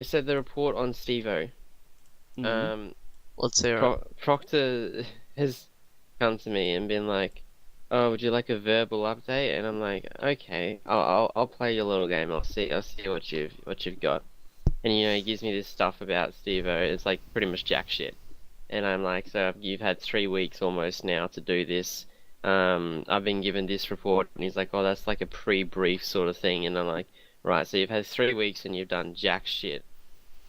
So the report on Steve-O. Mm. Um, Let's hear it. Proctor has come to me and been like, "Oh, would you like a verbal update?" And I'm like, "Okay, I'll play your little game. I'll see what you've got." And he gives me this stuff about Steve-O. It's like pretty much jack shit. And I'm like, "So you've had 3 weeks almost now to do this. I've been given this report." And he's like, "Oh, that's like a pre-brief sort of thing." And I'm like, "Right, so you've had 3 weeks and you've done jack shit.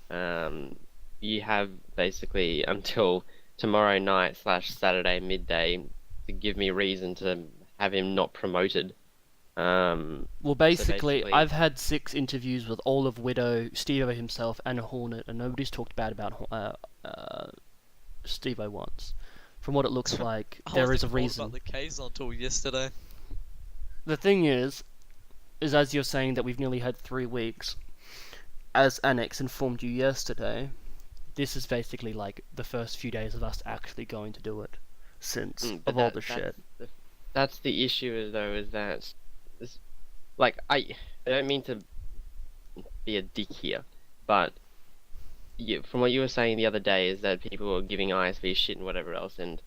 Um, you have basically until tomorrow night slash Saturday midday to give me reason to have him not promoted." Well, So basically, basically, I've had 6 interviews with all of Widow, Steve-O himself, and Hornet, and nobody's talked bad about Steve-O once. From what it looks like, I there wasn't is a even told about reason. the case until yesterday. The thing is as you're saying that we've nearly had 3 weeks, as Annex informed you yesterday, this is basically like the first few days of us actually going to do it, since but of all that the that's shit. the that's the issue though, is that it's, like I don't mean to be a dick here, but from what you were saying the other day is that people are giving ISB shit and whatever else, and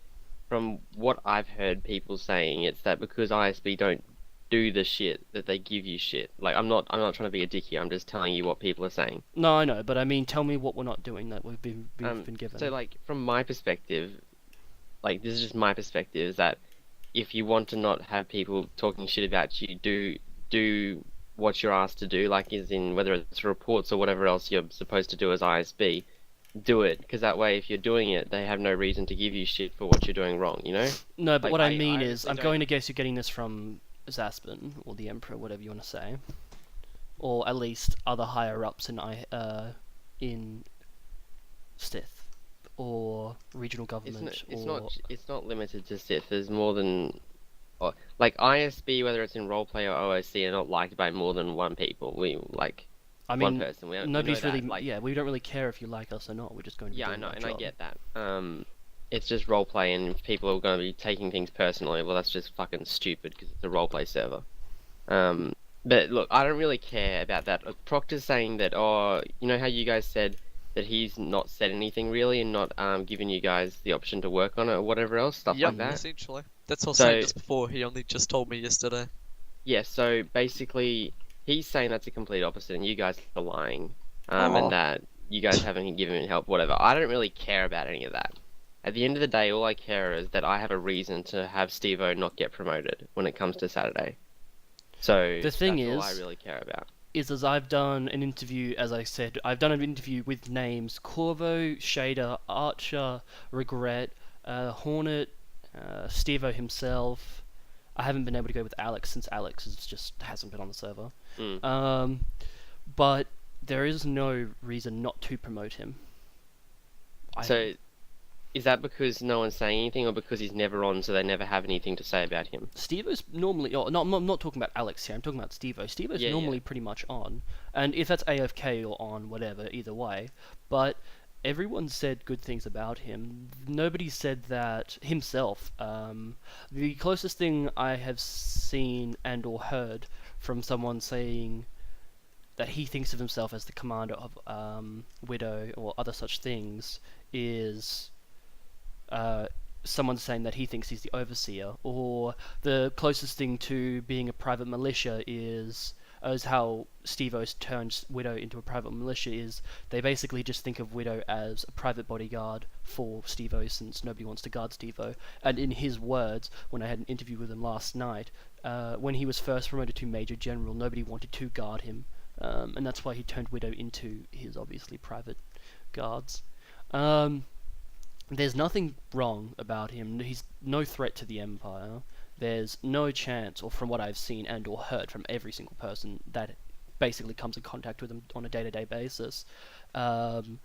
from what I've heard people saying, it's that because ISB don't do the shit that they give you shit. Like I'm not trying to be a dick here. I'm just telling you what people are saying. No, I know, but I mean, tell me what we're not doing that we've been So given. like from my perspective, like this is just my perspective, is that if you want to not have people talking shit about you, do what you're asked to do, like is in whether it's reports or whatever else you're supposed to do as ISB, do it, because that way if you're doing it, they have no reason to give you shit for what you're doing wrong, you know? No, but Like what I I mean is, honestly I'm don't. going to guess you're getting this from Zaspin or the Emperor, whatever you want to say, or at least other higher ups in Stith or regional government or It's not limited to Sith. There's more than like ISB, whether it's in roleplay or OOC, are not liked by more than one people. We like I one mean, person. We know nobody's really that. Like, yeah, we don't really care if you like us or not. We're just going to be yeah, I doing know, our and I job. get that. It's just roleplay, and if people are going to be taking things personally, well, that's just fucking stupid because it's a roleplay server. Um, but look, I don't really care about that. Proctor's saying that, oh, you know how you guys said that he's not said anything really and not given you guys the option to work on it or whatever else, stuff Yep, like Mm. that. essentially. That's what I was saying So just before. He only just told me yesterday. yeah, so basically he's saying that's a complete opposite, and you guys are lying, and Oh, that you guys haven't given him help, whatever. I don't really care about any of that. At the end of the day, all I care is that I have a reason to have Steve-O not get promoted when it comes to Saturday. So The thing that's all I really care about. is as I've done an interview, as I said, I've done an interview with names Corvo, Shader, Archer, Regret, Hornet, Stevo himself. I haven't been able to go with Alex since Alex just hasn't been on the server. Mm. Um, but there is no reason not to promote him. I So is that because no one's saying anything, or because he's never on, so they never have anything to say about him? Stevo's normally, oh, no, I'm not talking about Alex here. I'm talking about Stevo. Stevo's Yeah, yeah. normally pretty much on, and if that's AFK or on, whatever, either way. But everyone said good things about him. Nobody said that himself. The closest thing I have seen and or heard from someone saying that he thinks of himself as the commander of Widow or other such things is uh, someone saying that he thinks he's the overseer, or the closest thing to being a private militia is how Steve O's turned Widow into a private militia. Is they basically just think of Widow as a private bodyguard for Steve O, since nobody wants to guard Steve O. And in his words, when I had an interview with him last night, when he was first promoted to Major General, nobody wanted to guard him, and that's why he turned Widow into his obviously private guards. Um, there's nothing wrong about him. He's no threat to the Empire. There's no chance, or from what I've seen and or heard from every single person that basically comes in contact with him on a day-to-day basis, um,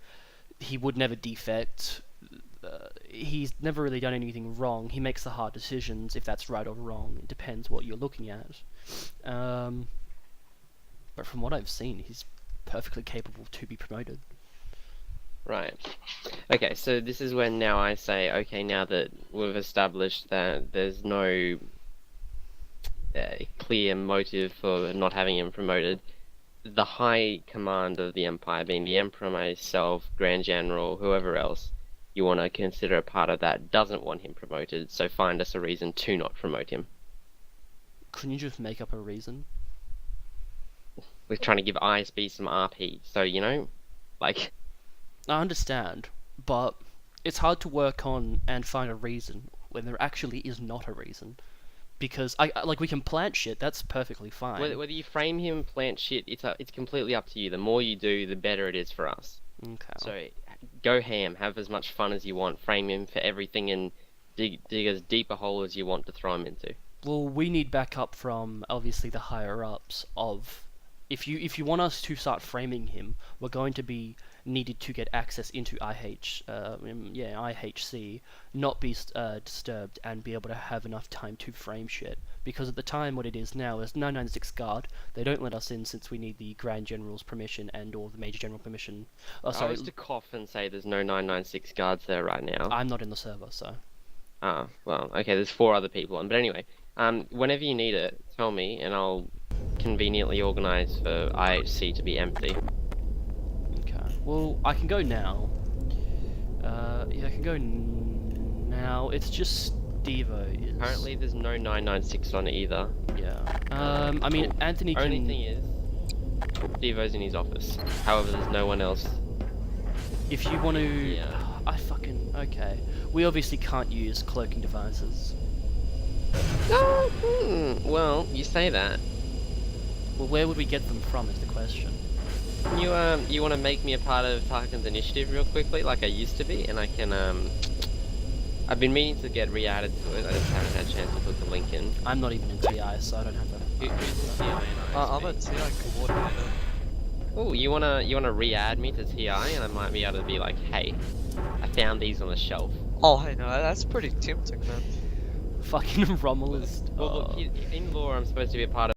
he would never defect. He's never really done anything wrong. He makes the hard decisions. If that's right or wrong, it depends what you're looking at. Um, but from what I've seen, he's perfectly capable to be promoted. Right. Okay, so this is when now I say, okay, now that we've established that there's no clear motive for not having him promoted, the high command of the Empire, being the Emperor, myself, Grand General, whoever else you want to consider a part of that, doesn't want him promoted, so find us a reason to not promote him. Couldn't you just make up a reason? We're trying to give ISB some RP, so like, I understand, but it's hard to work on and find a reason when there actually is not a reason. Because like we can plant shit, that's perfectly fine. whether you frame him, plant shit, it's completely up to you. The more you do, the better it is for us. Okay. So go ham, have as much fun as you want, frame him for everything, and dig as deep a hole as you want to throw him into. Well, we need backup from obviously the higher ups of if you want us to start framing him, we're going to be needed to get access into IHC, not be disturbed, and be able to have enough time to frame shit. Because at the time, what it is now is 996 guard. They don't let us in since we need the Grand General's permission and or the Major General permission. Oh, I sorry, was to cough and say there's no 996 guards there right now. I'm not in the server, so. Ah, well, okay, there's 4 other people on. But anyway, whenever you need it, tell me, and I'll conveniently organize for IHC to be empty. Okay. Well, I can go now. Yeah, I can go now. It's just Devo is. Apparently there's no 996 on it either. Yeah. I mean, Cool. Anthony can. Only thing is, Devo's in his office. However, there's no one else. If you want to. Yeah. I fucking. Okay. We obviously can't use cloaking devices. Well, you say that. Well, where would we get them from is the question. You want to make me a part of Tarkin's initiative real quickly, like I used to be, and I can I've been meaning to get re-added to it. I just haven't had a chance to put the link in. I'm not even in TI, so I don't have Who's the TI in I'm a ISB? TI coordinator. Oh, you wanna re-add me to TI, and I might be able to be like, hey, I found these on the shelf. Oh, hey, no, that's pretty tempting, man. fucking Rommel is. Well, look, in lore, I'm supposed to be a part of